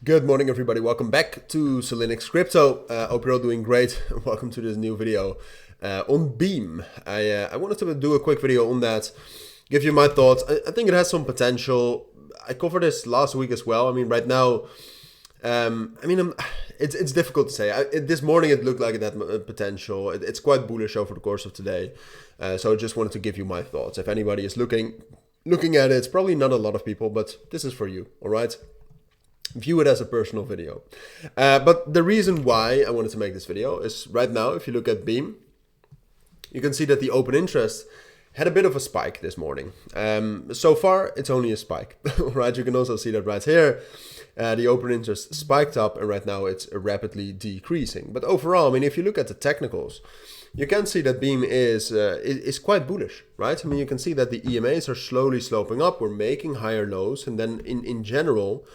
Good morning, everybody. Welcome back to Cilinix Crypto. Hope you're all doing great. Welcome to this new video on Beam. I wanted to do a quick video on that, give you my thoughts. I think it has some potential. I covered this last week as well. I mean, right now, it's difficult to say. This morning it looked like it had potential. It's quite bullish over the course of today. So I just wanted to give you my thoughts. If anybody is looking at it, it's probably not a lot of people, but this is for you, all right? View it as a personal video. But the reason why I wanted to make this video is right now, if you look at Beam, you can see that the open interest had a bit of a spike this morning. So far, it's only a spike, right? You can also see that right here. The open interest spiked up and right now it's rapidly decreasing. But overall, I mean, if you look at the technicals, you can see that Beam is quite bullish, right? I mean, you can see that the EMAs are slowly sloping up. We're making higher lows. And then in general,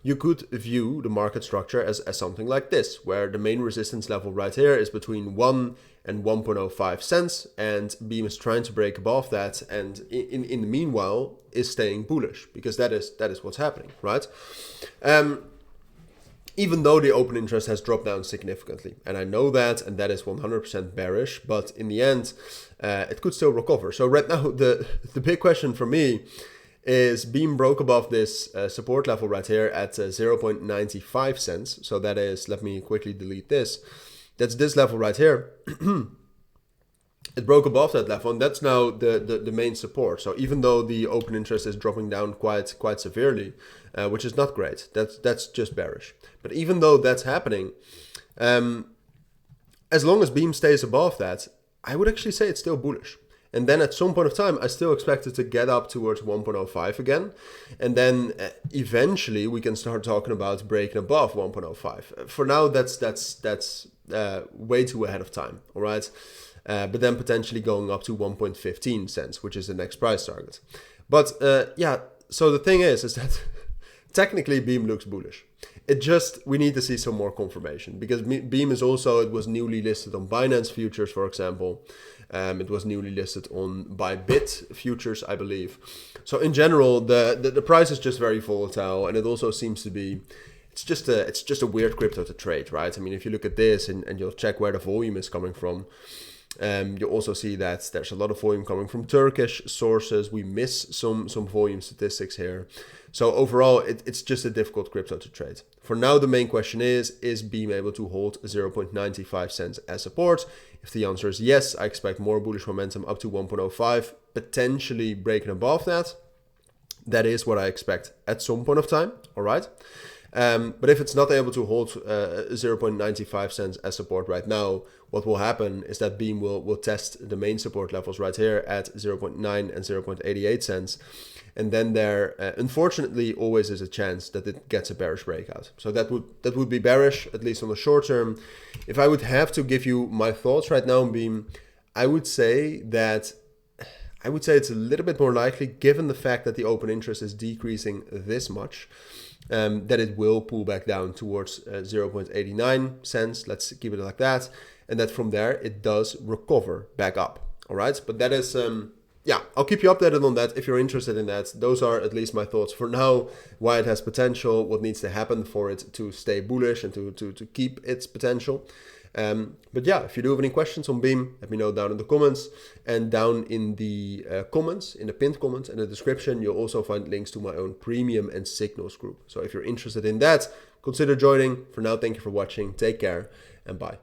you could view the market structure as something like this, where the main resistance level right here is between 1 and 1.05 cents, and Beam is trying to break above that, and in the meanwhile is staying bullish, because that is what's happening, right? Even though the open interest has dropped down significantly, and I know that, and that is 100% bearish, but in the end, it could still recover. So right now, the big question for me is Beam broke above this support level right here at 0.95 cents. So that is, let me quickly delete this. That's this level right here. It broke above that level, and that's now the main support. So even though the open interest is dropping down quite severely, which is not great, that's just bearish. But even though that's happening, as long as Beam stays above that, I would actually say it's still bullish. And then at some point of time, I still expect it to get up towards 1.05 again. And then eventually we can start talking about breaking above 1.05. For now, that's way too ahead of time, all right? But then potentially going up to 1.15 cents, which is the next price target. But yeah, so the thing is that technically Beam looks bullish. We need to see some more confirmation, because Beam is also, it was newly listed on Binance Futures, for example. It was newly listed on Bybit Futures, I believe. So in general, the price is just very volatile, and it also seems to be, it's just a weird crypto to trade, right? I mean, if you look at this and you'll check where the volume is coming from, you'll also see that there's a lot of volume coming from Turkish sources. We miss some volume statistics here. So overall, it's just a difficult crypto to trade. For now, the main question is Beam able to hold 0.95 cents as support? If the answer is yes, I expect more bullish momentum up to 1.05, potentially breaking above that. That is what I expect at some point of time, all right? But if it's not able to hold 0.95 cents as support right now, what will happen is that Beam will test the main support levels right here at 0.9 and 0.88 cents. And then there, unfortunately, always is a chance that it gets a bearish breakout. So that would be bearish, at least on the short term. If I would have to give you my thoughts right now on Beam, I would say it's a little bit more likely, given the fact that the open interest is decreasing this much, that it will pull back down towards 0.89 cents. Let's keep it like that. And that from there, it does recover back up. All right. But that is, yeah, I'll keep you updated on that if you're interested in that. Those are at least my thoughts for now, why it has potential, what needs to happen for it to stay bullish and to keep its potential. But yeah, if you do have any questions on Beam, let me know down in the comments, and down in the comments, in the pinned comments and the description, you'll also find links to my own premium and signals group. So if you're interested in that, consider joining. For now, thank you for watching. Take care and bye.